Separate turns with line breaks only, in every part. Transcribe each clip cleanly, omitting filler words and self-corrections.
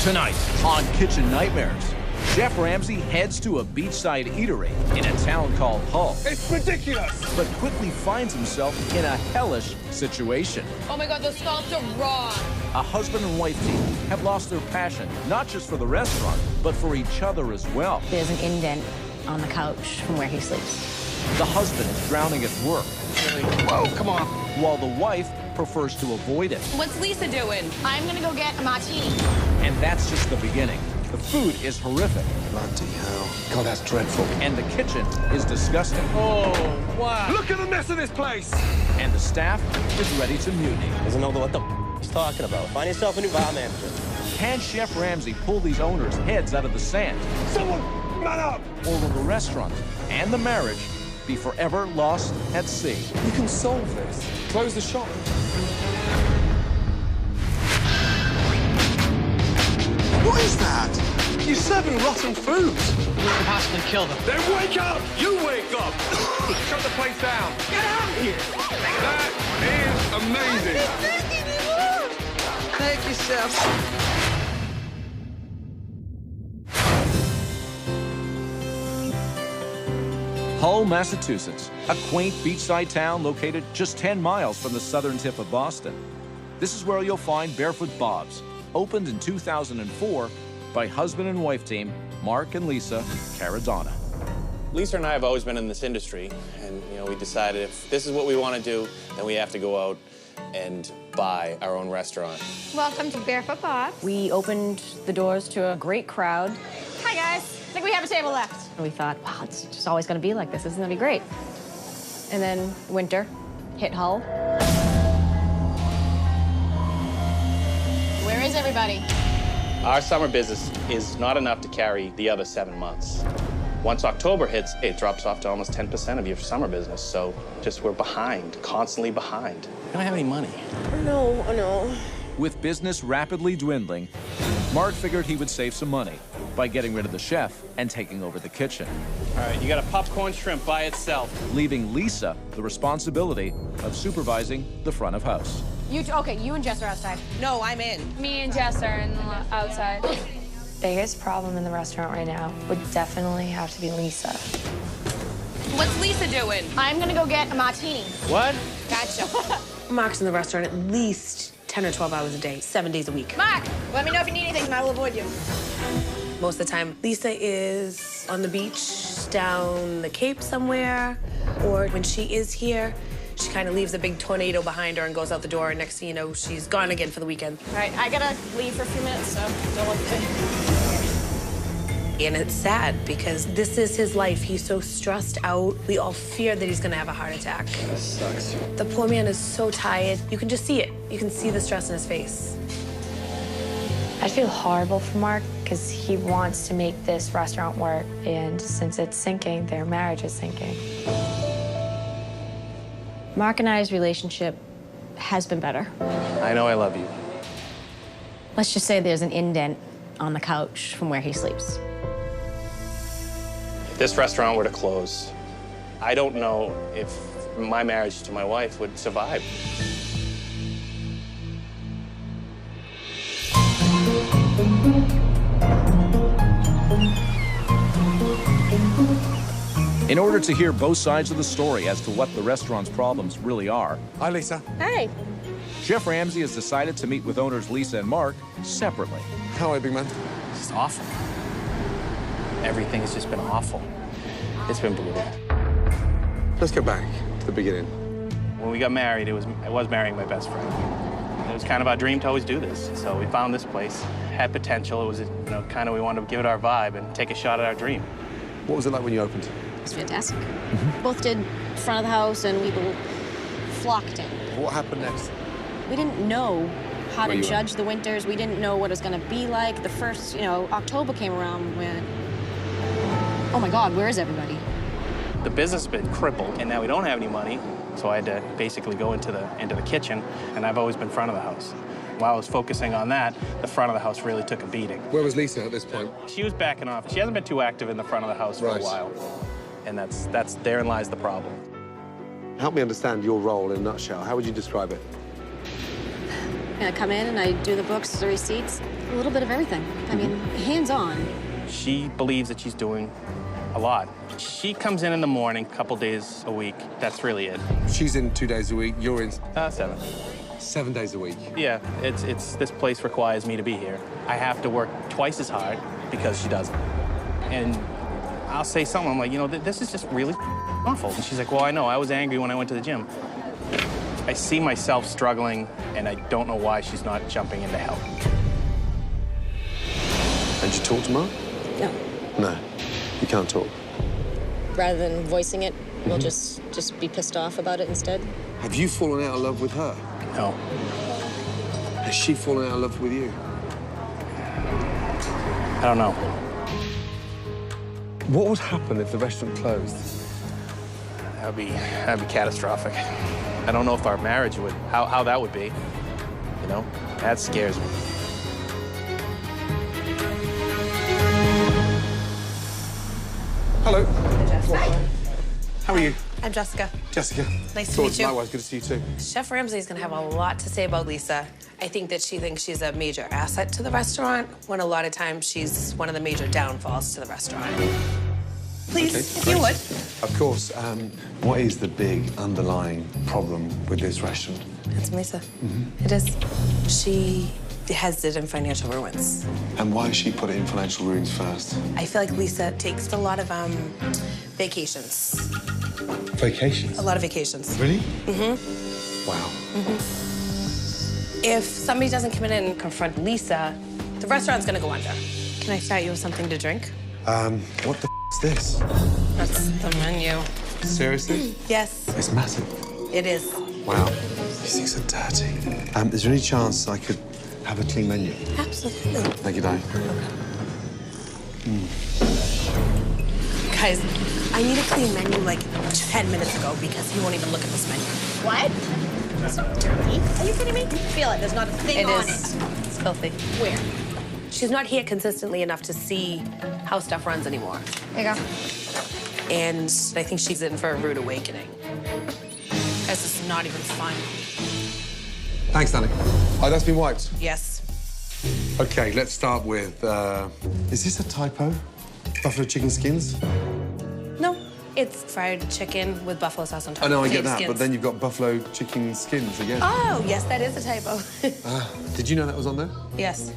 Tonight on Kitchen Nightmares, Chef Ramsay heads to a beachside eatery in a town called Hull.
It's ridiculous!
But quickly finds himself in a hellish situation.
Oh my God, those scallops are raw.
A husband and wife team have lost their passion, not just for the restaurant, but for each other as well.
There's an indent on the couch from where he sleeps.
The husband is drowning at work.
Whoa, come on.
While the wife prefers to avoid it.
What's Lisa doing?
I'm gonna go get a martini.
And that's just the beginning. The food is horrific.
Bloody hell. God, that's dreadful.
And the kitchen is disgusting.
Oh, wow. Look at the mess of this place!
And the staff is ready to mutiny.
Doesn't know what the he's talking about. Find yourself a new bar manager.
Can Chef Ramsay pull these owners' heads out of the sand?
Someone, man up!
Or will the restaurant and the marriage be forever lost at sea?
You can solve this. Close the shop. What is that? You're serving rotten food.
We can possibly kill them.
Then wake up! You wake up! Shut the place down. Get out of here! That is amazing.
Thank you, Chef.
Hull, Massachusetts, a quaint beachside town located just 10 miles from the southern tip of Boston. This is where you'll find Barefoot Bob's, opened in 2004 by husband and wife team Mark and Lisa Caradonna.
Lisa and I have always been in this industry, and we decided if this is what we want to do, then we have to go out and buy our own restaurant.
Welcome to Barefoot Bob's. We opened the doors to a great crowd. Hi, guys. I think we have a table left. And we thought, wow, it's just always going to be like this. This is going to be great. And then winter hit Hull. Where is everybody?
Our summer business is not enough to carry the other 7 months. Once October hits, it drops off to almost 10% of your summer business. So we're behind, constantly behind. We don't have any money.
No, no.
With business rapidly dwindling, Mark figured he would save some money by getting rid of the chef and taking over the kitchen.
All right, you got a popcorn shrimp by itself.
Leaving Lisa the responsibility of supervising the front of house.
Okay, you and Jess are outside.
No, I'm in.
Me and Jess are in the outside.
Biggest problem in the restaurant right now would definitely have to be Lisa.
What's Lisa doing?
I'm gonna go get a martini.
What?
Gotcha.
Mark's in the restaurant at least 10 or 12 hours a day, 7 days a week.
Mark, let me know if you need anything and I will avoid you.
Most of the time, Lisa is on the beach, down the Cape somewhere, or when she is here, she kind of leaves a big tornado behind her and goes out the door, and next thing you know, she's gone again for the weekend.
All right, I gotta leave for a few minutes, so don't look at me.
And it's sad because this is his life. He's so stressed out. We all fear that he's gonna have a heart attack.
That sucks.
The poor man is so tired. You can just see it. You can see the stress in his face.
I feel horrible for Mark because he wants to make this restaurant work, and since it's sinking, their marriage is sinking.
Mark and I's relationship has been better.
I know I love you.
Let's just say there's an indent on the couch from where he sleeps.
If this restaurant were to close, I don't know if my marriage to my wife would survive.
In order to hear both sides of the story as to what the restaurant's problems really are,
Hi, Lisa.
Hey.
Chef Ramsay has decided to meet with owners Lisa and Mark separately.
How are you, big man?
It's just awful. Everything has just been awful. It's been brutal.
Let's go back to the beginning.
When we got married, I was marrying my best friend. It was kind of our dream to always do this. So we found this place, had potential. It was, kind of we wanted to give it our vibe and take a shot at our dream.
What was it like when you opened?
It's fantastic. Both did front of the house and people flocked in.
What happened next?
We didn't know how
Where
to
you were?
judge the winters. We didn't know what it was going to be like. The first, October came around when, oh my God, where is everybody?
The business has been crippled, and now we don't have any money, so I had to basically go into the kitchen, and I've always been front of the house. While I was focusing on that, the front of the house really took a beating.
Where was Lisa at this point?
She was backing off. She hasn't been too active in the front of the house for
Right.
a while, and therein lies the problem.
Help me understand your role in a nutshell. How would you describe it?
I come in and I do the books, the receipts. A little bit of everything. I mean, hands-on.
She believes that she's doing a lot. She comes in the morning, a couple days a week. That's really it.
She's in 2 days a week. You're in
7.
7 days a week.
Yeah, it's this place requires me to be here. I have to work twice as hard because she doesn't. And I'll say something, I'm like, you know, this is just really awful. And she's like, well, I know, I was angry when I went to the gym. I see myself struggling, and I don't know why she's not jumping in to help.
And you talk to Mark?
No.
No, you can't talk.
Rather than voicing it, we'll just be pissed off about it instead.
Have you fallen out of love with her?
No.
Has she fallen out of love with you?
I don't know.
What would happen if the restaurant closed?
That'd be catastrophic. I don't know if our marriage would, how that would be. You know, that scares me.
Hello. Hi. How are you?
I'm Jessica.
Jessica.
Nice to meet you.
Likewise, good to see you too.
Chef Ramsay's gonna have a lot to say about Lisa. I think that she thinks she's a major asset to the restaurant, when a lot of times she's one of the major downfalls to the restaurant. Please, if you would.
Of course. What is the big underlying problem with this restaurant?
It's Lisa. It is. She has it in financial ruins.
And why does she put it in financial ruins first?
I feel like Lisa takes a lot of vacations.
Vacations?
A lot of vacations.
Really?
Wow.
Wow.
If somebody doesn't come in and confront Lisa, the restaurant's gonna go under. Can I start you with something to drink?
What the is this?
That's the menu.
Seriously?
Yes,
It's massive.
it is.
Wow. These things are dirty. Is there any chance I could have a clean menu?
Absolutely.
Thank you, Danny.
Guys, I need a clean menu like 10 minutes ago because he won't even look at this menu.
What? It's not dirty. Are you kidding me? Feel it. There's not a thing on it.
It's filthy.
Where?
She's not here consistently enough to see how stuff runs anymore.
There you go.
And I think she's in for a rude awakening. Guys, this is not even fun.
Thanks, Danny. Oh, that's been wiped.
Yes.
Okay, let's start with, is this a typo? Buffalo chicken skins?
No, it's fried chicken with buffalo sauce on top.
I know, I get
Potato
that,
skins.
but then you've got buffalo chicken skins again.
Oh, yes, that is a typo.
Did you know that was on there?
Yes.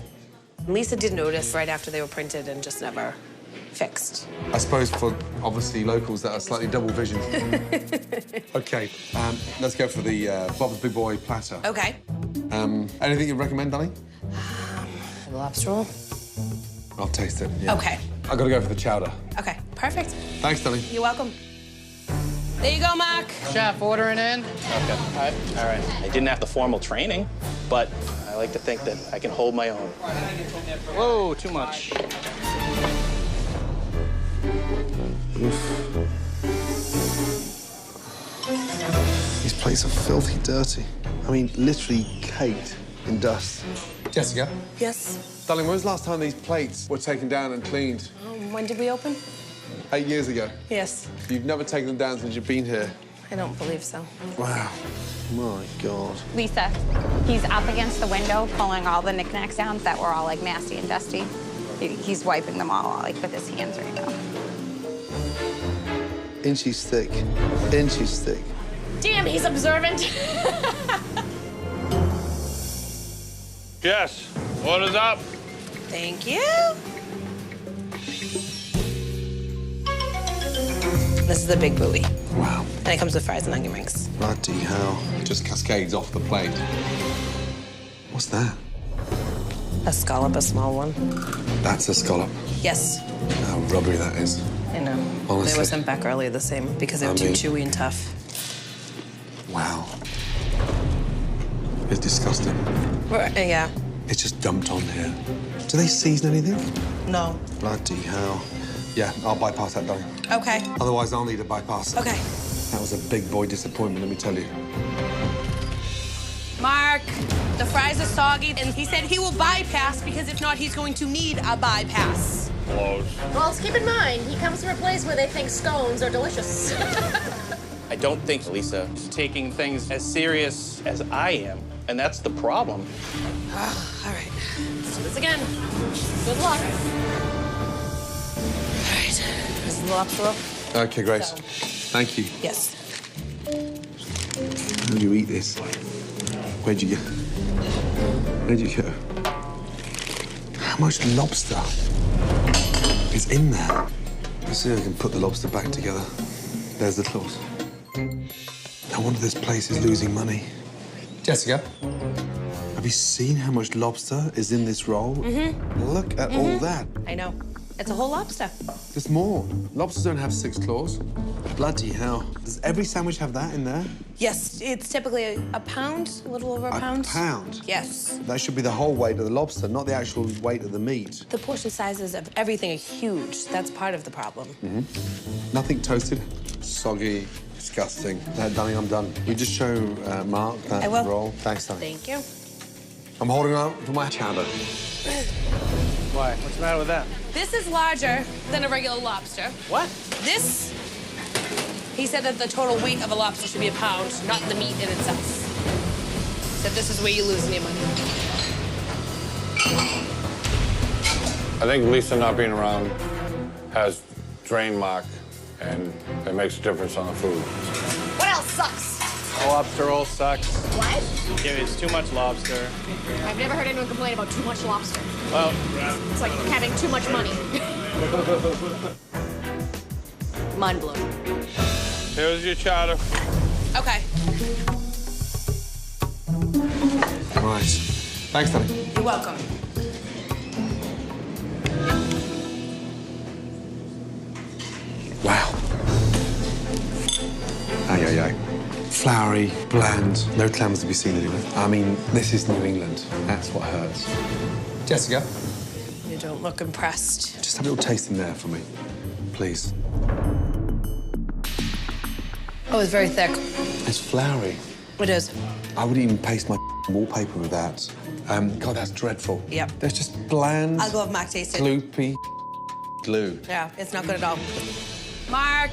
Lisa did notice right after they were printed and just never fixed.
I suppose for, obviously, locals that are slightly double visioned. Okay, let's go for the Bob's Big Boy platter.
Okay.
Anything you'd recommend, Danny?
The lobster roll?
I'll taste it. Yeah.
Okay.
I've got to go for the chowder.
Okay, perfect.
Thanks, Danny.
You're welcome. There you go, Mark.
Chef, ordering in.
Okay. All right. I didn't have the formal training, but I like to think that I can hold my own. Whoa, too much.
These plates are filthy dirty. I mean, literally caked in dust. Jessica?
Yes?
Darling, when was the last time these plates were taken down and cleaned?
When did we open?
8 years ago.
Yes.
You've never taken them down since you've been here.
I don't believe so.
Wow. My God.
Lisa, he's up against the window pulling all the knickknacks down that were all, like, nasty and dusty. He's wiping them all, like, with his hands right now.
Inches thick. Inches thick.
Damn, he's observant.
Yes. What is up?
Thank you. This is the big buoy.
Wow.
And it comes with fries and onion rings.
Bloody hell. It just cascades off the plate. What's that?
A scallop, a small one.
That's a scallop.
Yes.
How rubbery that is.
I know.
Honestly.
They were sent back earlier the same because they were too chewy and tough.
Wow. It's disgusting.
Yeah.
It's just dumped on here. Do they season anything?
No.
Bloody hell. Yeah, I'll bypass that, darling.
Okay.
Otherwise, I'll need a bypass.
Okay.
That was a big boy disappointment, let me tell you.
Mark, the fries are soggy, and he said he will bypass because if not, he's going to need a bypass.
Close.
Well, keep in mind, he comes from a place where they think scones are delicious.
I don't think Lisa is taking things as serious as I am, and that's the problem.
All right. Let's do this again. Good luck. All right, this is the lobster roll.
Okay, Grace.
So.
Thank you.
Yes.
How do you eat this? Where'd you go? Where'd you go? How much lobster is in there? Let's see if I can put the lobster back together. There's the claws. No wonder this place is losing money. Jessica, have you seen how much lobster is in this roll? Look at all that.
I know. It's a whole lobster.
There's more. Lobsters don't have 6 claws. Bloody hell. Does every sandwich have that in there?
Yes, it's typically a pound, a little over a pound.
A pound?
Yes.
That should be the whole weight of the lobster, not the actual weight of the meat.
The portion sizes of everything are huge. That's part of the problem.
Nothing toasted, soggy, disgusting. Darling, I'm done. You just show Mark that
I will.
roll. Thanks, darling.
Thank you.
I'm holding out for my chowder.
Why? What's the matter with that?
This is larger than a regular lobster.
What?
This, he said that the total weight of a lobster should be a pound, not the meat in itself. Said this is where you're losing your money.
I think Lisa not being around has drained Mark, and it makes a difference on the food.
What else sucks?
Lobster roll sucks.
What?
Yeah, it's too much lobster.
I've never heard anyone complain about too much lobster.
Well,
It's like having too much money. Mind blowing.
Here's your chowder.
Okay.
Right. Thanks, darling.
You're welcome.
Wow. Aye, aye, aye. Floury, bland, no clams to be seen anywhere. I mean, this is New England. That's what hurts. Jessica,
You don't look impressed.
just have a little taste in there for me, please.
Oh, it's very thick.
It's floury.
It is.
I would even paste my wallpaper with that. God, that's dreadful.
Yep.
There's just bland,
I'll go have Mark taste it.
gloopy glue.
Yeah, it's not good at all. Mark,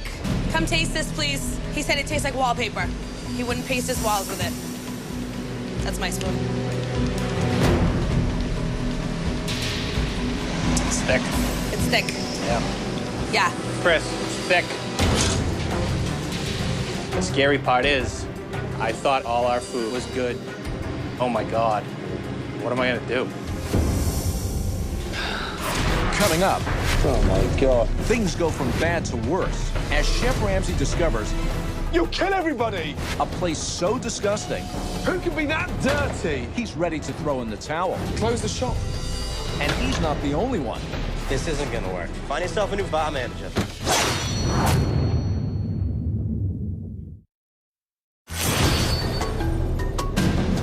come taste this, please. He said it tastes like wallpaper. He wouldn't paste his walls with it. That's my spoon.
it's thick.
It's thick.
Yeah.
Yeah.
Chris, it's thick. The scary part is, I thought all our food was good. Oh my God. What am I gonna do?
Coming up,
Oh my God.
things go from bad to worse as Chef Ramsay discovers
You'll kill everybody!
a place so disgusting,
Who can be that dirty?
he's ready to throw in the towel.
Close the shop.
And he's not the only one.
This isn't gonna work. Find yourself a new bar manager.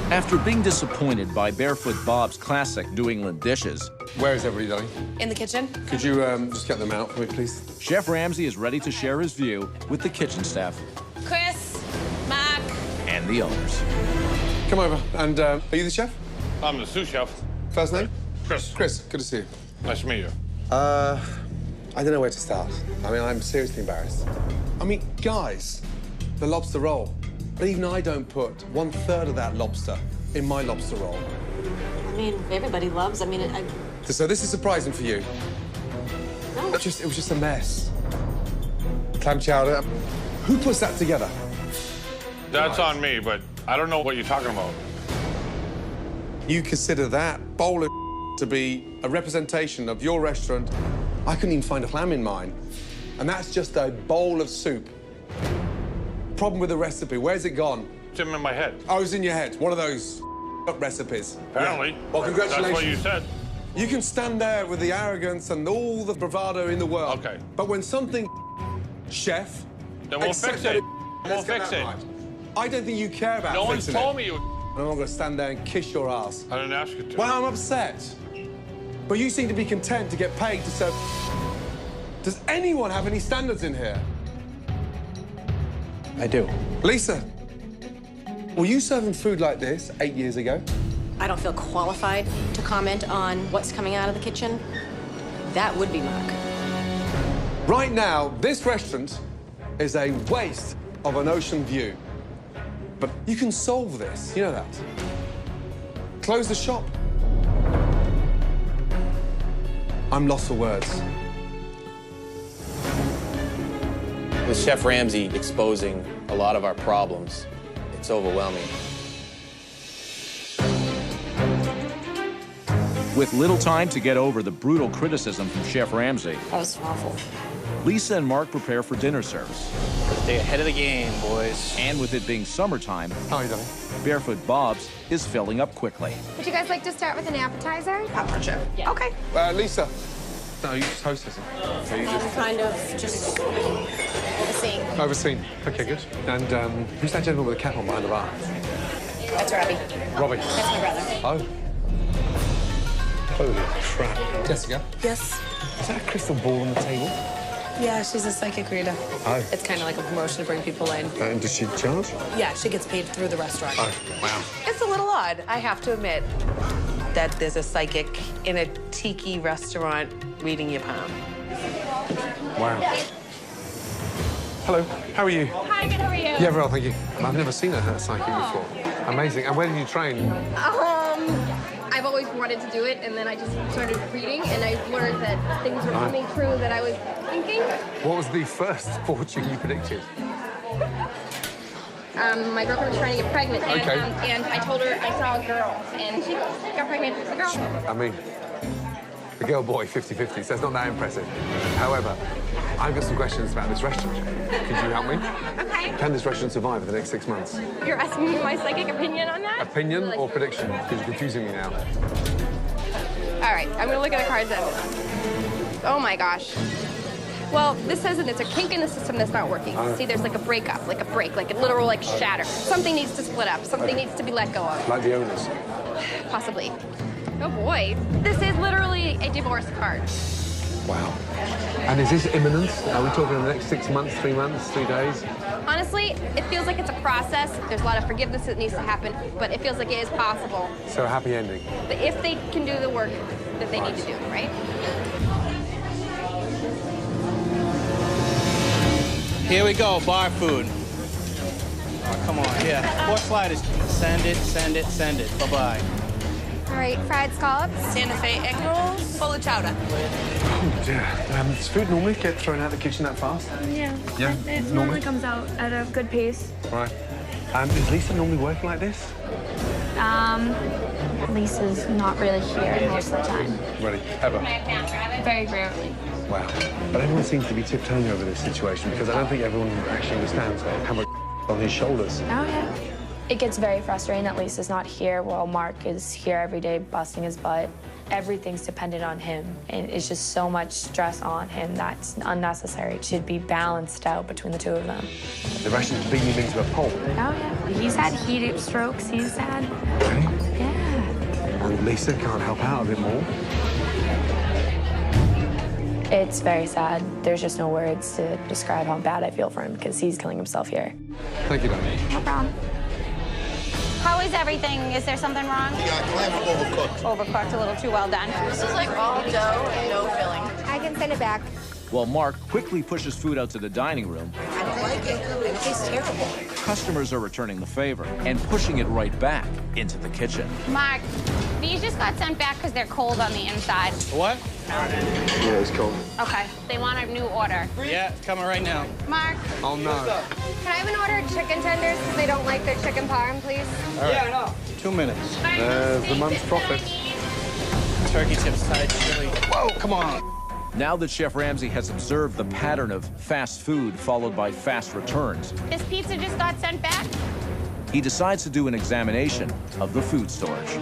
After being disappointed by Barefoot Bob's classic New England dishes,
Where is everybody, darling?
In the kitchen?
Could you just get them out for me, please?
Chef Ramsay is ready to share his view with the kitchen staff
Chris, Mark.
and the owners.
Come over. And are you the chef?
I'm the sous chef.
First name?
Chris.
Chris, good to see you.
Nice to meet you.
I don't know where to start. I mean, I'm seriously embarrassed. I mean, guys, the lobster roll. But even I don't put 1/3 of that lobster in my lobster roll.
I mean, everybody loves.
So this is surprising for you.
No.
It was just a mess. Clam chowder. Who puts that together?
That's on me, but I don't know what you're talking about.
You consider that bowl of to be a representation of your restaurant. I couldn't even find a clam in mine. And that's just a bowl of soup. Problem with the recipe, where's it gone?
It's in my head.
Oh, it's in your head. One of those recipes.
Apparently.
Yeah. Well, congratulations.
That's what you said.
You can stand there with the arrogance and all the bravado in the world.
Okay.
But when something, chef,
Then we'll fix it. We'll fix it.
I don't think you care about
No one's
fixing
told
it.
me you.
And I'm not going to stand there and kiss your ass.
I didn't ask you to.
Well, I'm upset. But you seem to be content to get paid to serve. Does anyone have any standards in here?
I do.
Lisa, were you serving food like this 8 years ago?
I don't feel qualified to comment on what's coming out of the kitchen. That would be Mark.
Right now, this restaurant is a waste of an ocean view. But you can solve this, you know that. Close the shop. I'm lost for words.
With Chef Ramsay exposing a lot of our problems, it's overwhelming.
With little time to get over the brutal criticism from Chef Ramsay,
That was awful.
Lisa and Mark prepare for dinner service.
Stay ahead of the game, boys.
And with it being summertime,
How are you doing?
Barefoot Bob's is filling up quickly.
Would you guys like to start with an appetizer?
Popcorn chip.
Yeah. Okay.
Lisa. No, you just hostess. So you just
Kind of just overseeing.
overseen. Okay, good. And who's that gentleman with the cap on behind the bar?
That's Robbie.
Robbie.
That's my brother.
Oh. Holy crap. Jessica,
Yes.
is that a crystal ball on the table?
Yeah, she's a psychic reader.
Oh.
It's kind of like a promotion to bring people in.
And does she charge?
Yeah, she gets paid through the restaurant.
Oh, wow.
It's a little odd, I have to admit, that there's a psychic in a tiki restaurant reading your palm.
Wow. Hello, how are you?
Hi, good, how are you?
Yeah, very well, thank you. I've never seen a psychic before. Amazing. And where did you train?
I've always wanted to do it, and then I just started reading, and I learned that things were coming true that I was thinking.
What was the first fortune you predicted?
My girlfriend was trying to get pregnant, and,
Okay.
And I told her I saw a girl, and she got pregnant with a girl.
I mean, the girl-boy 50-50, so it's not that impressive. However, I've got some questions about this restaurant. Could you help me?
Okay.
Can this restaurant survive for the next 6 months?
You're asking me my psychic opinion on that?
Opinion or prediction? Because you're confusing me now.
All right, I'm gonna look at the cards then. Oh my gosh. Well, this says that it's a kink in the system that's not working. See, there's like a breakup, like a break, like a literal like shatter. Something needs to split up. Something needs to be let go of.
Like the owners.
Possibly. Oh boy. This is literally a divorce card.
Wow. And is this imminent? Are we talking in the next 6 months, 3 months, 3 days?
Honestly, it feels like it's a process. There's a lot of forgiveness that needs to happen, but it feels like it is possible.
So a happy ending.
But if they can do the work that they need to do, right?
Here we go, bar food. Oh, come on, here. 4 sliders. Send it, send it, send it. Bye-bye.
All right, fried scallops.
Santa Fe egg rolls, full of chowder.
Oh, dear. Does food normally get thrown out of the kitchen that fast?
Yeah.
Yeah,
It normally comes out at a good pace.
Right. Is Lisa normally working like this?
Lisa's not really here most of the time.
Really? Ever?
Very rarely.
Wow. But everyone seems to be tiptoeing over this situation because I don't think everyone actually understands how much on his shoulders.
Oh, yeah.
It gets very frustrating that Lisa's not here while Mark is here every day busting his butt. Everything's dependent on him, and it's just so much stress on him that's unnecessary. It should be balanced out between the two of them.
The Russians beat him into a pulp.
Oh, yeah. He's had heat strokes. He's had...
Really?
Yeah.
And Lisa can't help out a bit more.
It's very sad. There's just no words to describe how bad I feel for him because he's killing himself here.
Thank you, Danny.
No problem.
How is everything? Is there something wrong?
overcooked.
Overcooked, a little too well done.
This is like all dough and no filling.
I can send it back.
While Mark quickly pushes food out to the dining room,
I don't like it. It tastes terrible.
customers are returning the favor and pushing it right back into the kitchen.
Mark, these just got sent back because they're cold on the inside.
What?
Yeah, it's cold.
Okay, they want a new order.
Yeah, it's coming right now.
Mark.
Oh, no.
Can I have an order of chicken tenders because they don't like their chicken parm, please?
All right. 2 minutes.
There's the month's profit.
Turkey tips, side chili. Whoa, come on.
Now that Chef Ramsay has observed the pattern of fast food followed by fast returns,
This pizza just got sent back?
he decides to do an examination of the food storage.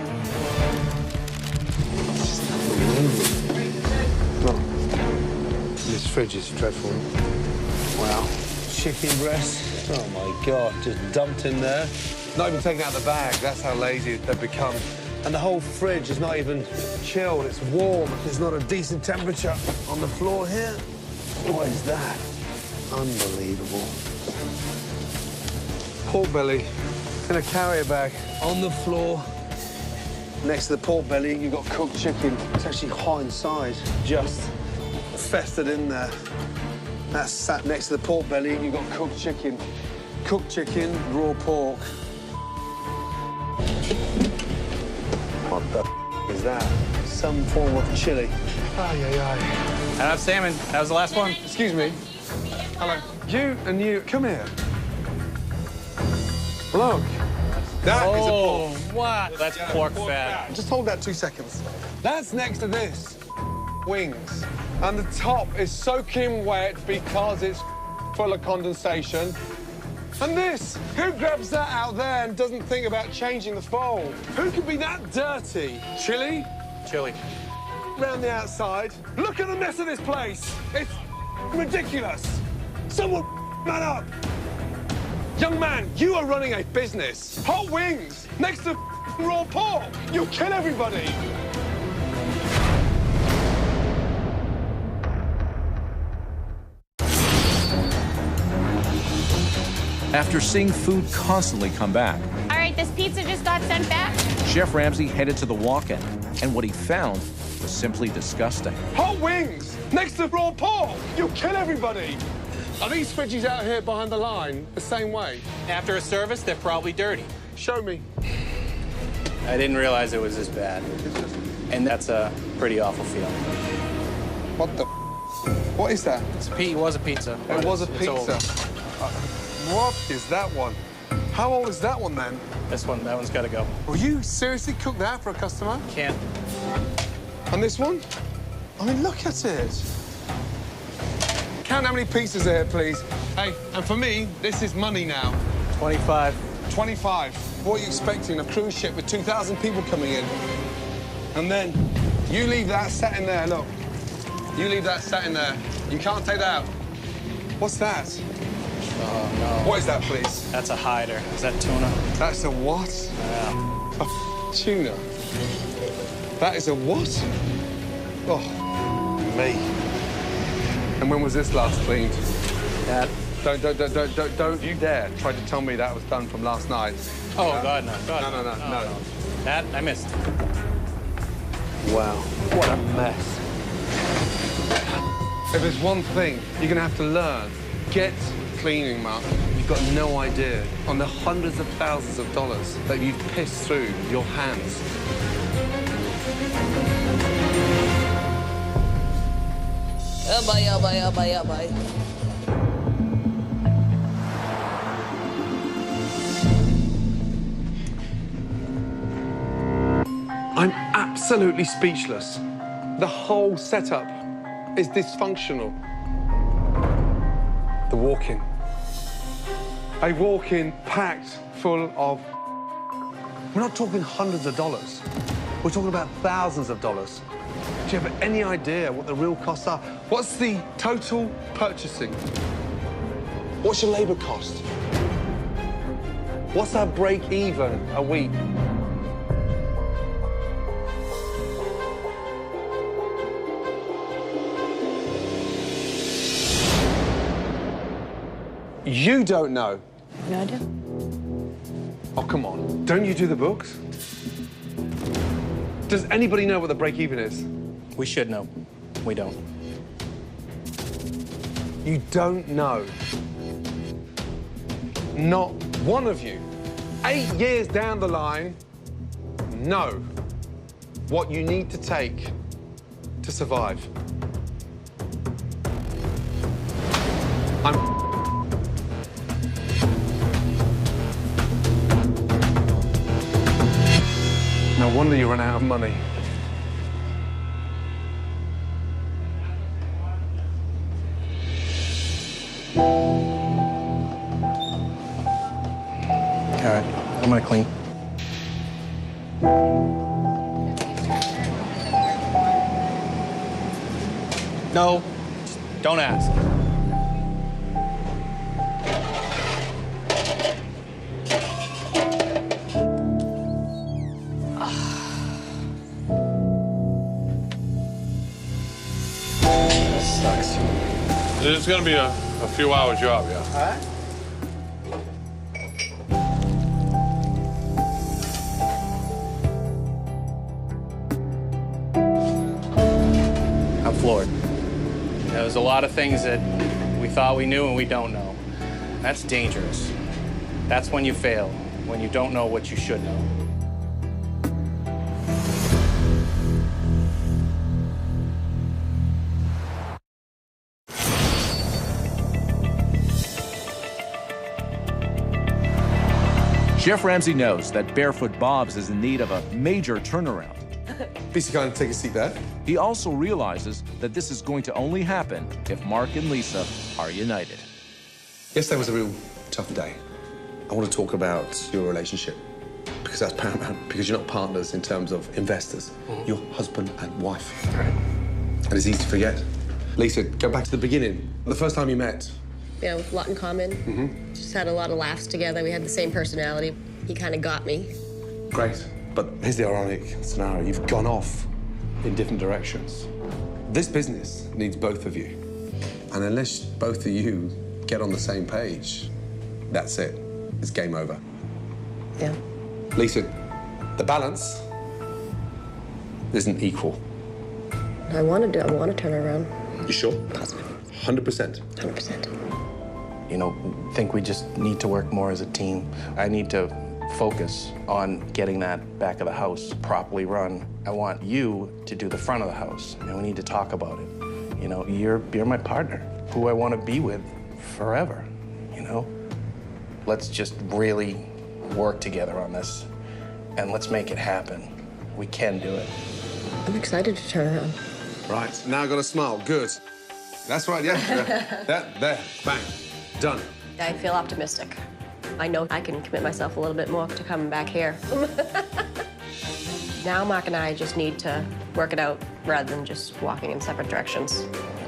This fridge is dreadful. Wow. Chicken breast. Oh, my God. Just dumped in there. Not even taken out the bag. That's how lazy they've become. And the whole fridge is not even chilled. It's warm. There's not a decent temperature on the floor here. What is that? Unbelievable. Pork belly in a carrier bag on the floor. Next to the pork belly, you've got cooked chicken. It's actually hot inside, just festered in there. That's sat next to the pork belly, you've got cooked chicken. Cooked chicken, raw pork. What the is that? some form of chili. Ay, ay, ay.
I have salmon. That was the last one.
Excuse me. Hello. You and you, come here. Look. That is a pork.
What? That's pork fat.
Just hold that 2 seconds. That's next to this. Wings. And the top is soaking wet because it's full of condensation. And this, who grabs that out there and doesn't think about changing the fold? Who could be that dirty? Chili?
Chili.
Round the outside. Look at the mess of this place. It's ridiculous. Someone man up. Young man, you are running a business. Hot wings next to raw pork. You'll kill everybody.
After seeing food constantly come back,
All right, this pizza just got sent back.
Chef Ramsay headed to the walk-in, and what he found was simply disgusting.
Hot wings next to raw pork. You'll kill everybody. Are these fridges out here behind the line the same way?
After a service, they're probably dirty.
Show me.
I didn't realize it was this bad. And that's a pretty awful feeling.
What the? What is that?
It was a pizza.
It was a
It's
pizza.
over.
What is that one? How old is that one then?
That one's got to go.
Will you seriously cook that for a customer?
Can't.
And this one? I mean, look at it. Count how many pizzas are here, please. Hey, and for me, this is money now.
25.
25. What are you expecting? A cruise ship with 2,000 people coming in. And then you leave that sat in there, look. You leave that sat in there. You can't take that out. What's that?
Oh, no.
What is that, please?
That's a hider. Is that tuna?
That's a what?
Yeah.
A tuna. That is a what? Oh, me. And when was this last cleaned?
That.
Don't you dare try to tell me that was done from last night.
Oh, God, no. God,
No.
That, I missed.
Wow, what a mess. If there's one thing you're gonna have to learn, get cleaning, Mark. You've got no idea on the hundreds of thousands of dollars that you've pissed through your hands. I'm absolutely speechless. The whole setup is dysfunctional. The walk-in. A walk-in packed full of... We're not talking hundreds of dollars. We're talking about thousands of dollars. Do you have any idea what the real costs are? What's the total purchasing? What's your labor cost? What's our break even a week? You don't know.
No, I do.
Oh, come on. Don't you do the books? Does anybody know what the break even is?
We should know. We don't.
You don't know. Not one of you. 8 years down the line, know what you need to take to survive. No wonder you run out of money.
All right, I'm gonna clean. No, just don't ask.
Sucks. It's gonna be a few hour job, yeah.
All right. I'm floored. There's a lot of things that we thought we knew and we don't know. That's dangerous. That's when you fail, when you don't know what you should know.
Chef Ramsay knows that Barefoot Bob's is in need of a major turnaround.
Lisa, kind of take a seat there.
He also realizes that this is going to only happen if Mark and Lisa are united.
Yesterday was a real tough day. I want to talk about your relationship, because that's paramount, because you're not partners in terms of investors. You're husband and wife.
Right.
And it's easy to forget. Lisa, go back to the beginning. The first time you met.
You know, a lot in common. Just had a lot of laughs together. We had the same personality. He kind of got me.
Great. But here's the ironic scenario. You've gone off in different directions. This business needs both of you. And unless both of you get on the same page, that's it. It's game over.
Yeah.
Lisa, the balance isn't equal.
I want to turn it around.
You sure?
Positive.
100%.
100%.
You know, I think we just need to work more as a team. I need to focus on getting that back of the house properly run. I want you to do the front of the house, and we need to talk about it. You know, you're my partner, who I want to be with forever, you know? Let's just really work together on this, and let's make it happen. We can do it.
I'm excited to turn around.
Right, now I've got to smile. Good. That's right, yeah. There, bang, done.
I feel optimistic. I know I can commit myself a little bit more to coming back here. Now Mark and I just need to work it out rather than just walking in separate directions.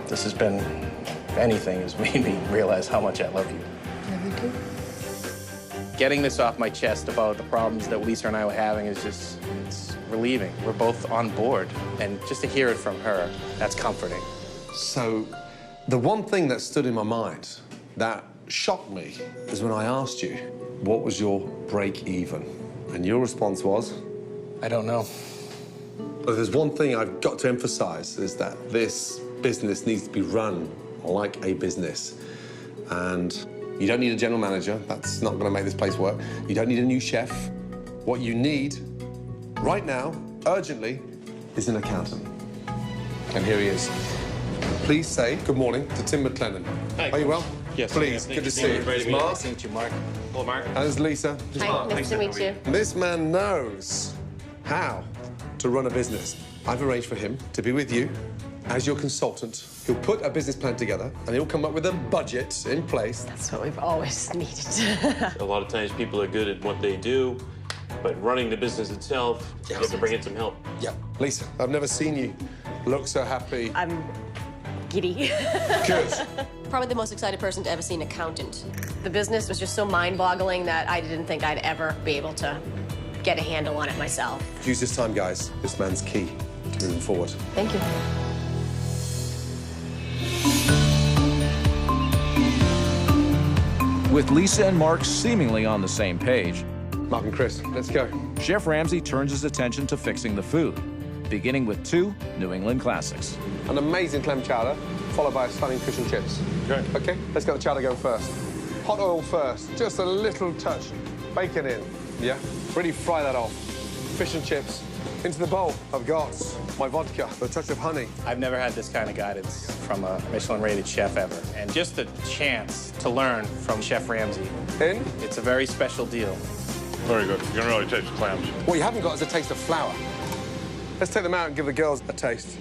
This has been, if anything, has made me realize how much I love you.
Love you too.
Getting this off my chest about the problems that Lisa and I were having is just, it's relieving. We're both on board, and just to hear it from her, that's comforting.
So, the one thing that stood in my mind that shocked me is when I asked you, what was your break even? And your response was?
I don't know.
But there's one thing I've got to emphasize, is that this business needs to be run like a business. And you don't need a general manager. That's not going to make this place work. You don't need a new chef. What you need right now, urgently, is an accountant. And here he is. Please say good morning to Tim McLennan.
Hi.
Are you well?
Yes.
Please, good to see you.
Nice
It's Mark.
to meet you, Mark. Hello, Mark.
And it's Lisa.
Hi, nice to meet you.
This man knows how to run a business. I've arranged for him to be with you as your consultant. He'll put a business plan together and he'll come up with a budget in place.
That's what we've always needed.
A lot of times people are good at what they do, but running the business itself, you have to bring in some help.
Yeah. Lisa, I've never seen you look so happy.
I'm giddy.
Good.
Probably the most excited person to ever see an accountant. The business was just so mind-boggling that I didn't think I'd ever be able to get a handle on it myself.
Use this time, guys. This man's key to moving forward.
Thank you.
With Lisa and Mark seemingly on the same page,
Mark and Chris, let's go.
Chef Ramsay turns his attention to fixing the food, beginning with 2 New England classics.
An amazing clam chowder, followed by a stunning fish and chips.
Okay.
Okay, let's get the chowder going first. Hot oil first, just a little touch. Bacon in, yeah? Really fry that off. Fish and chips. Into the bowl, I've got my vodka, a touch of honey.
I've never had this kind of guidance from a Michelin-rated chef ever. And just the chance to learn from Chef Ramsay.
In?
It's a very special deal.
Very good. You can really taste the clams.
What you haven't got is a taste of flour. Let's take them out and give the girls a taste.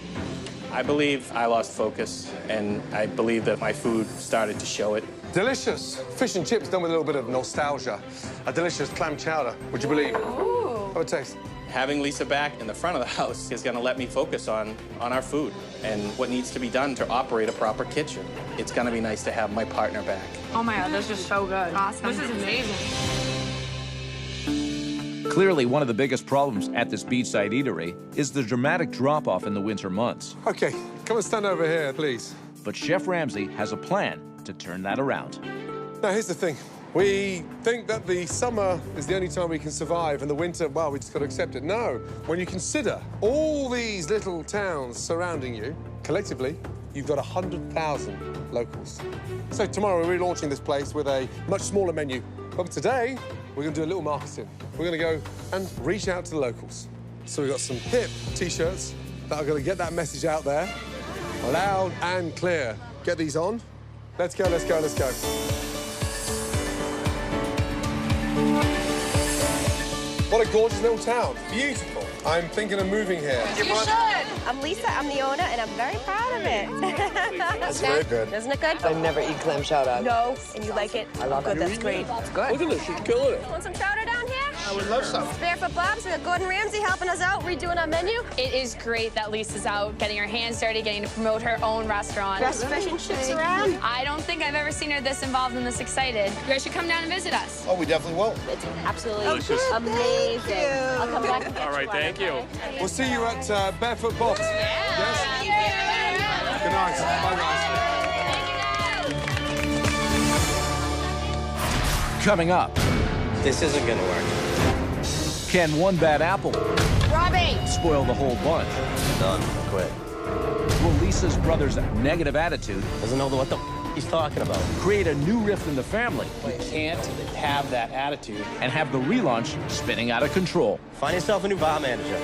I believe I lost focus, and I believe that my food started to show it.
Delicious. Fish and chips done with a little bit of nostalgia. A delicious clam chowder, would you believe? Ooh. Have a taste.
Having Lisa back in the front of the house is going to let me focus on our food and what needs to be done to operate a proper kitchen. It's going to be nice to have my partner back.
Oh my God, this is so good. Awesome. This is amazing.
Clearly, one of the biggest problems at this beachside eatery is the dramatic drop-off in the winter months.
Okay, come and stand over here, please.
But Chef Ramsay has a plan to turn that around.
Now, here's the thing. We think that the summer is the only time we can survive, and the winter, well, we just got to accept it. No, when you consider all these little towns surrounding you, collectively, you've got 100,000 locals. So tomorrow we're relaunching this place with a much smaller menu. But today, we're going to do a little marketing. We're going to go and reach out to the locals. So we've got some hip T-shirts that are going to get that message out there, loud and clear. Get these on. Let's go, let's go, let's go. What a gorgeous little town. Beautiful. I'm thinking of moving here.
You should. I'm Lisa, I'm the owner, and I'm very proud of it.
That's very good.
Isn't it good?
I never eat clam chowder.
No, and you like it?
I love it.
That's great.
It's good. Look at this, she's killing it.
Want some chowder down here?
I would love some.
Barefoot Bob's, we got Gordon Ramsay helping us out, redoing our menu.
It is great that Lisa's out getting her hands dirty, getting to promote her own restaurant.
Best fish and chips around.
I don't think I've ever seen her this involved and this excited. You guys should come down and visit us.
Oh, we definitely will.
It's absolutely
Delicious.
amazing. I'll come back and get
All right, thank you.
We'll see you at Barefoot Bob's. Yes? Good night. Bye, guys.
Coming up,
This isn't gonna work.
can one bad apple
Robbie!
spoil the whole bunch?
Done. Quit.
Will Lisa's brother's negative attitude
Doesn't know what the he's talking about.
create a new rift in the family
You can't have that attitude.
and have the relaunch spinning out of control?
Find yourself a new bar manager.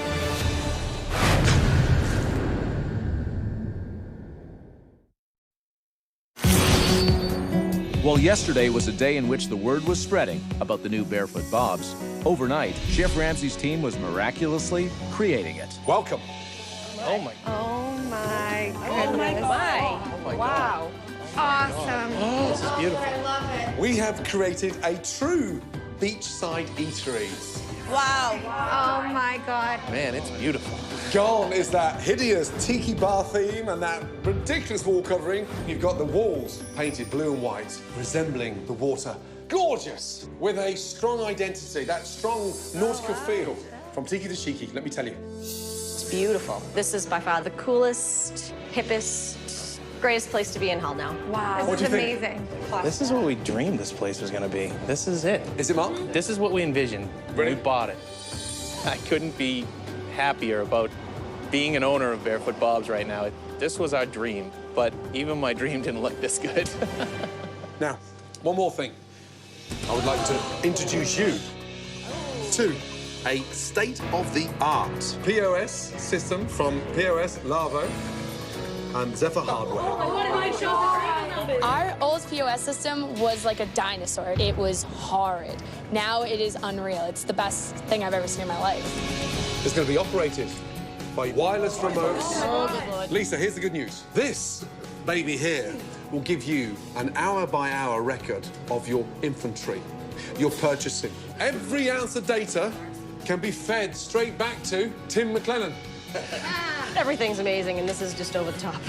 While yesterday was a day in which the word was spreading about the new Barefoot Bob's, overnight, Chef Ramsay's team was miraculously creating it.
Welcome.
Oh my.
Oh my goodness.
Oh my God.
Oh my
Wow. Awesome.
This is beautiful.
We have created a true beachside eatery.
Wow. Oh my God.
Man, it's beautiful.
Gone is that hideous tiki bar theme and that ridiculous wall covering. You've got the walls painted blue and white, resembling the water. Gorgeous, with a strong identity, that strong nautical feel. From tiki to shiki, let me tell you.
It's beautiful. This is by far the coolest, hippest, greatest place to be in Hull now.
Wow.
What
This
do
is
you think?
amazing.
This is what we dreamed this place was going to be. This is it.
Is it, Mark?
This is what we envisioned when we bought it. I couldn't be happier about being an owner of Barefoot Bob's right now. This was our dream, but even my dream didn't look this good.
Now, one more thing. I would like to introduce you to a state-of-the-art POS system from POS Lavo and Zephyr Hardware.
Our old POS system was like a dinosaur. It was horrid. Now it is unreal. It's the best thing I've ever seen in my life.
It's going to be operated by wireless remotes.
Oh, good Lord.
Lisa, here's the good news. This baby here will give you an hour-by-hour record of your inventory, your purchasing. Every ounce of data can be fed straight back to Tim McLennan.
Everything's amazing, and this is just over the top.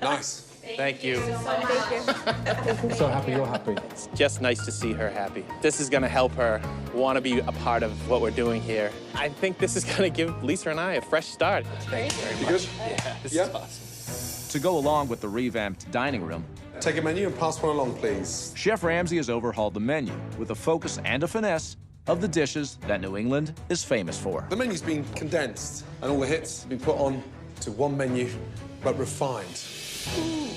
Nice.
Thank you.
Thank you.
So happy you're happy.
It's just nice to see her happy. This is going to help her want to be a part of what we're doing here. I think this is going to give Lisa and I a fresh start. Thank you very much.
Good?
Yeah, this is awesome.
To go along with the revamped dining room,
Take a menu and pass one along, please.
Chef Ramsay has overhauled the menu with a focus and a finesse of the dishes that New England is famous for.
The menu's been condensed and all the hits have been put on to one menu, but refined.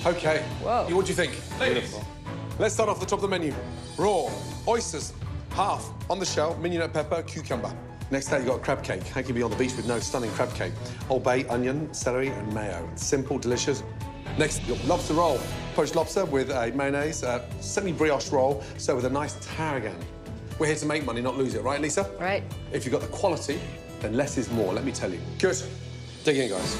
Okay.
Whoa.
What do you think? Beautiful. Let's start off the top of the menu. Raw, oysters, half on the shell, mignonette pepper, cucumber. Next out, you've got a crab cake. How can you be on the beach with no stunning crab cake? Old Bay, onion, celery, and mayo. Simple, delicious. Next, your lobster roll. Poached lobster with a mayonnaise, semi-brioche roll, so with a nice tarragon. We're here to make money, not lose it, right, Lisa?
Right.
If you've got the quality, then less is more, let me tell you. Good. Dig in, guys.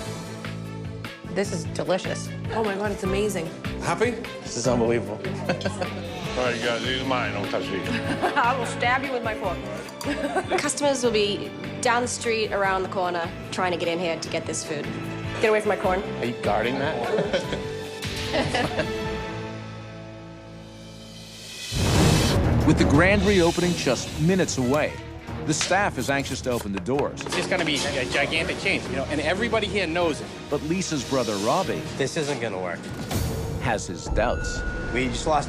This is delicious.
Oh my God, it's amazing.
Happy?
This is unbelievable.
All right, you guys, these are mine. Don't touch these.
I will stab you with my fork.
Customers will be down the street, around the corner, trying to get in here to get this food. Get away from my corn.
Are you guarding that?
With the grand reopening just minutes away, the staff is anxious to open the doors.
It's just going to be a gigantic change, you know, and everybody here knows it.
But Lisa's brother, Robbie,
This isn't gonna work.
has his doubts.
We just lost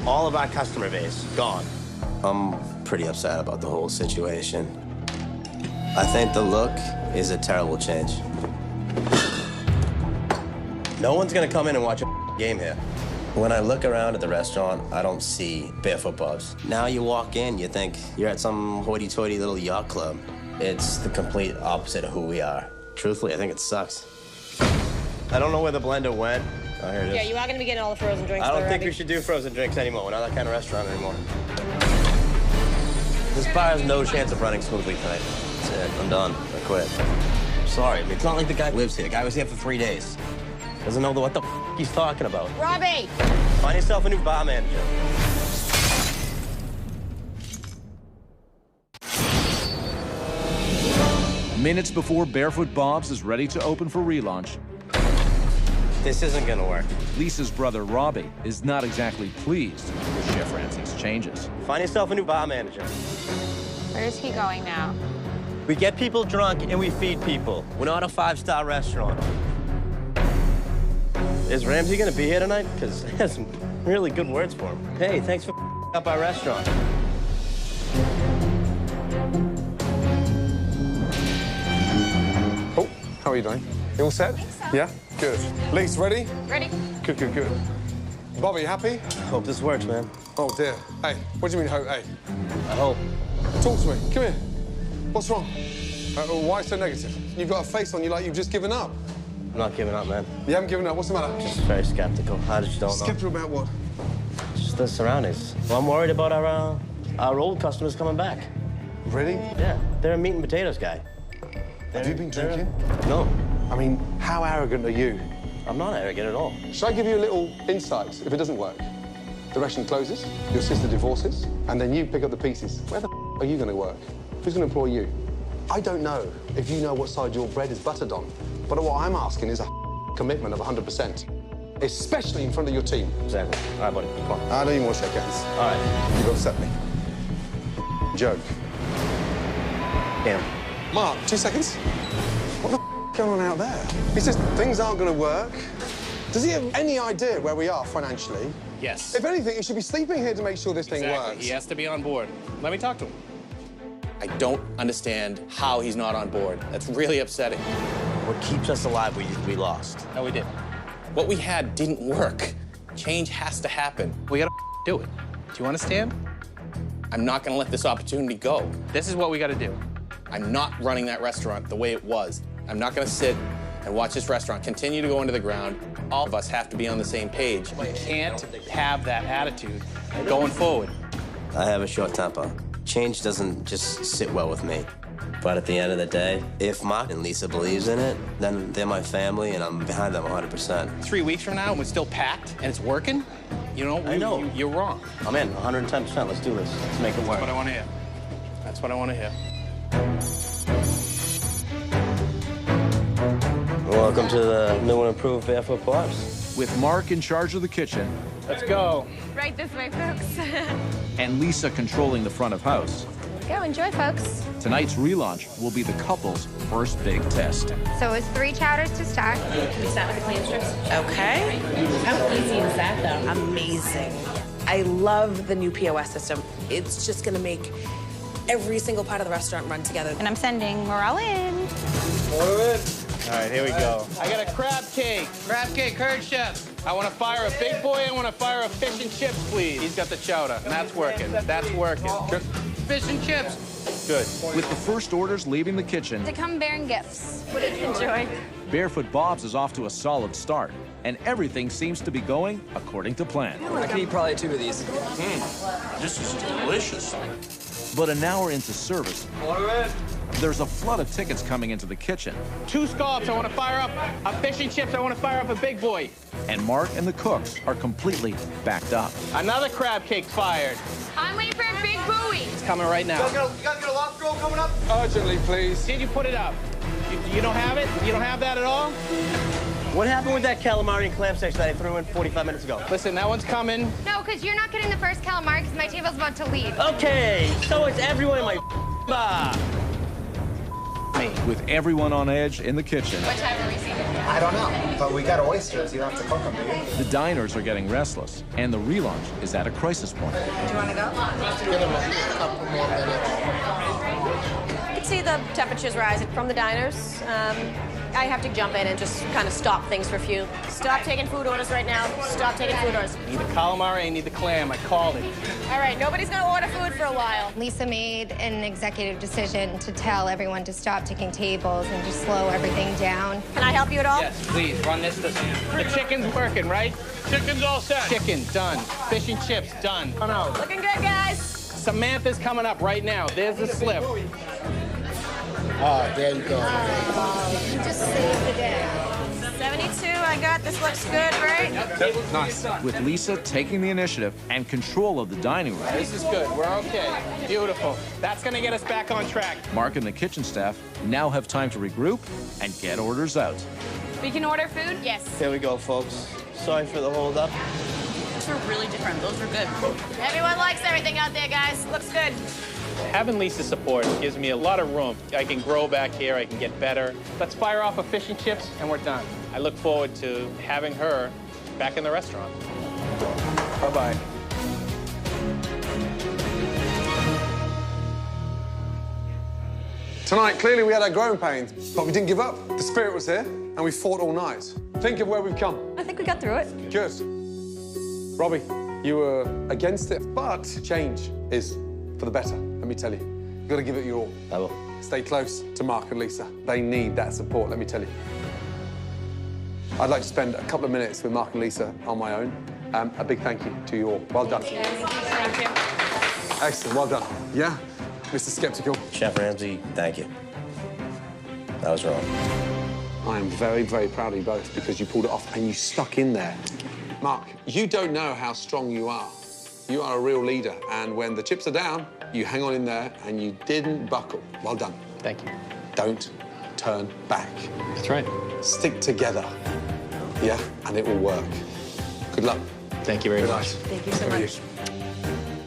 all of our customer base. Gone. I'm pretty upset about the whole situation. I think the look is a terrible change. No one's gonna come in and watch a game here. When I look around at the restaurant, I don't see Barefoot Bob's. Now you walk in, you think you're at some hoity-toity little yacht club. It's the complete opposite of who we are. Truthfully, I think it sucks. I don't know where the blender went. Oh, here it is.
Yeah, you are going to be getting all the frozen drinks.
I don't
though,
think
Robbie.
we should do frozen drinks anymore. We're not that kind of restaurant anymore. This bar has no chance of running smoothly tonight. That's it. I'm done. I quit. Sorry, but it's not like the guy lives here. The guy was here for 3 days. Doesn't know what the he's talking about.
Robbie!
Find yourself a new bar manager.
Minutes before Barefoot Bob's is ready to open for relaunch,
this isn't gonna work.
Lisa's brother Robbie is not exactly pleased with Chef Ramsay's changes.
Find yourself a new bar manager.
Where's he going now?
We get people drunk and we feed people. We're not a 5-star restaurant. Is Ramsay gonna be here tonight? Because he has some really good words for him. Hey, thanks for up our restaurant.
Oh, how are you doing? You all set? Yeah? Good. Lise, ready?
Ready?
Good, good, good. Bobby, you happy?
Hope this works, man.
Oh, dear. Hey, what do you mean, hope? Hey.
I hope.
Talk to me. Come here. What's wrong? Why so negative? You've got a face on you like you've just given up.
I'm not giving up, man.
You haven't given up. What's the matter?
Just very skeptical. I just don't know.
Skeptical about what?
Just the surroundings. Well, I'm worried about our old customers coming back.
Really?
Yeah. They're a meat and potatoes guy.
Have you been drinking?
No.
I mean, how arrogant are you?
I'm not arrogant at all.
Shall I give you a little insight if it doesn't work? The restaurant closes, your sister divorces, and then you pick up the pieces. Where the are you going to work? Who's going to employ you? I don't know if you know what side your bread is buttered on, but what I'm asking is a commitment of 100%, especially in front of your team.
Exactly. All right, buddy, come on.
I don't even want to shake hands.
All right.
You've upset me. Joke.
Damn.
Mark, 2 seconds. What the going on out there? He says things aren't going to work. Does he have any idea where we are financially?
Yes.
If anything, he should be sleeping here to make sure this thing works.
He has to be on board. Let me talk to him. I don't understand how he's not on board. That's really upsetting.
What keeps us alive, we lost.
No, we didn't. What we had didn't work. Change has to happen. We gotta do it. Do you understand? I'm not gonna let this opportunity go. This is what we gotta do. I'm not running that restaurant the way it was. I'm not gonna sit and watch this restaurant continue to go into the ground. All of us have to be on the same page. We can't have that attitude going forward.
I have a short temper. Change doesn't just sit well with me. But at the end of the day, if Mark and Lisa believes in it, then they're my family and I'm behind them 100%.
3 weeks from now, when it's still packed and it's working, you know,
I know.
You're wrong.
I'm in 110%. Let's do this. Let's make it work.
That's what I want to hear. That's what I want to hear.
Welcome to the new and improved Barefoot Bob's.
With Mark in charge of the kitchen
Let's go.
Right this way, folks.
and Lisa controlling the front of house,
Go, enjoy, folks.
tonight's relaunch will be the couple's first big test.
So it's 3 chowders to start.
Can we start with the clam strips? Okay. How easy is that, though? Amazing. I love the new POS system. It's just gonna make every single part of the restaurant run together.
And I'm sending Morel in.
All right, here we go. I got a crab cake. Crab cake, curd chef. I want to fire a big boy. I want to fire a fish and chips, please. He's got the chowder, and that's working. That's working. Fish and chips. Good.
With the first orders leaving the kitchen,
To come bearing gifts. What did you enjoy?
Barefoot Bob's is off to a solid start, and everything seems to be going according to plan.
I can eat probably 2 of these.
This is delicious.
But an hour into service, there's a flood of tickets coming into the kitchen,
2 scallops. I want to fire up a fish and chips. I want to fire up a big boy.
and Mark and the cooks are completely backed up.
Another crab cake fired.
I'm waiting for a big buoy.
It's coming right now.
You guys get a lobster roll coming up?
Urgently, please.
Did you put it up? You don't have it? You don't have that at all?
What happened with that calamari and clam section that I threw in 45 minutes ago?
Listen, that one's coming.
No, because you're not getting the first calamari because my table's about to leave.
Okay, so it's everyone in my bar.
With everyone on edge in the kitchen,
What time are we seeing?
I don't know, but we got oysters. You don't have to cook them, do you?
the diners are getting restless, and the relaunch is at a crisis point.
Do you want to go?
Give them a couple more minutes.
You can see the temperatures rising from the diners. I have to jump in and just kind of stop things for a few. Stop taking food orders right now. Stop taking food orders.
Need the calamari, I need the clam. I called it.
All right, nobody's going to order food for a while. Lisa made an executive decision to tell everyone to stop taking tables and just slow everything down.
Can I help you at all?
Yes, please, run this. The chicken's working, right? Chicken's all set. Chicken, done. Fish and chips, done. Oh, no.
Looking good, guys.
Samantha's coming up right now. There's the slip.
Ah, there you go.
You just saved the day. 72, I got. This looks good, right?
Nice. With Lisa taking the initiative and control of the dining room,
This is good. We're okay. Beautiful. That's going to get us back on track.
Mark and the kitchen staff now have time to regroup and get orders out.
We can order food?
Yes.
Here we go, folks. Sorry for the hold up.
Those are really different. Those are good.
Everyone likes everything out there, guys. Looks good.
Having Lisa's support gives me a lot of room. I can grow back here. I can get better. Let's fire off a fish and chips, and we're done. I look forward to having her back in the restaurant. Bye-bye.
Tonight, clearly we had our growing pains, but we didn't give up. The spirit was here, and we fought all night. Think of where we've come.
I think we got through it.
Good. Robbie, you were against it, but change is for the better, let me tell you. You've got to give it your all.
I will.
Stay close to Mark and Lisa. They need that support, let me tell you. I'd like to spend a couple of minutes with Mark and Lisa on my own. A big thank you to you all. Well done.
Thank you.
Excellent, well done. Yeah, Mr. Skeptical.
Chef Ramsay, thank you. That was wrong.
I am very, very proud of you both because you pulled it off and you stuck in there. Mark, you don't know how strong you are. You are a real leader, and when the chips are down, you hang on in there and you didn't buckle. Well done.
Thank you.
Don't turn back.
That's right.
Stick together, yeah, and it will work. Good luck.
Thank you very much.
Thank you so much.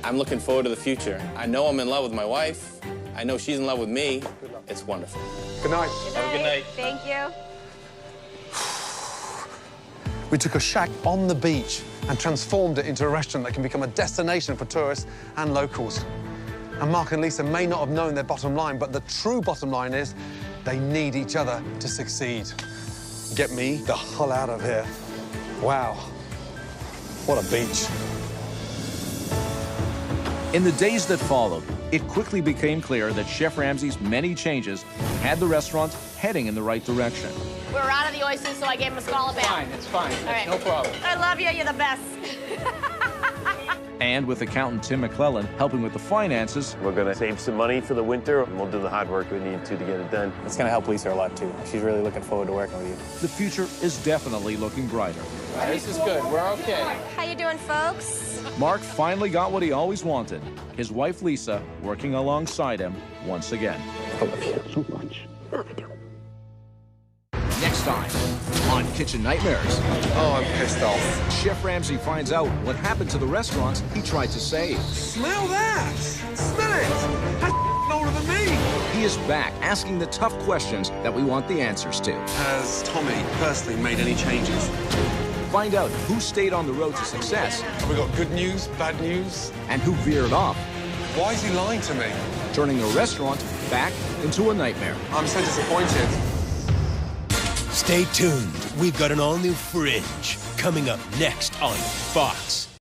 I'm looking forward to the future. I know I'm in love with my wife. I know she's in love with me. It's wonderful.
Good night.
Have a good night.
Thank you.
We took a shack on the beach and transformed it into a restaurant that can become a destination for tourists and locals. And Mark and Lisa may not have known their bottom line, but the true bottom line is they need each other to succeed. Get me the hell out of here. Wow. What a beach.
In the days that followed, it quickly became clear that Chef Ramsay's many changes had the restaurant heading in the right direction.
We're out of the oysters, so I gave him a scallop
It's fine. It's fine.
All right.
No problem.
I love you. You're the best.
And with accountant Tim McClellan helping with the finances,
We're going to save some money for the winter, and we'll do the hard work we need to get it done.
It's going to help Lisa a lot, too. She's really looking forward to working with you.
the future is definitely looking brighter.
This is good. We're okay.
How you doing, folks?
Mark finally got what he always wanted, his wife Lisa working alongside him once again.
I love you so much.
Next time on Kitchen Nightmares.
Oh, I'm pissed off.
Chef Ramsay finds out what happened to the restaurants he tried to save.
Smell that! Smell it! That's older than me!
He is back asking the tough questions that we want the answers to.
Has Tommy personally made any changes?
Find out who stayed on the road to success.
Have we got good news, bad news?
And who veered off.
Why is he lying to me?
Turning a restaurant back into a nightmare.
I'm so disappointed.
Stay tuned. We've got an all-new Fringe coming up next on Fox.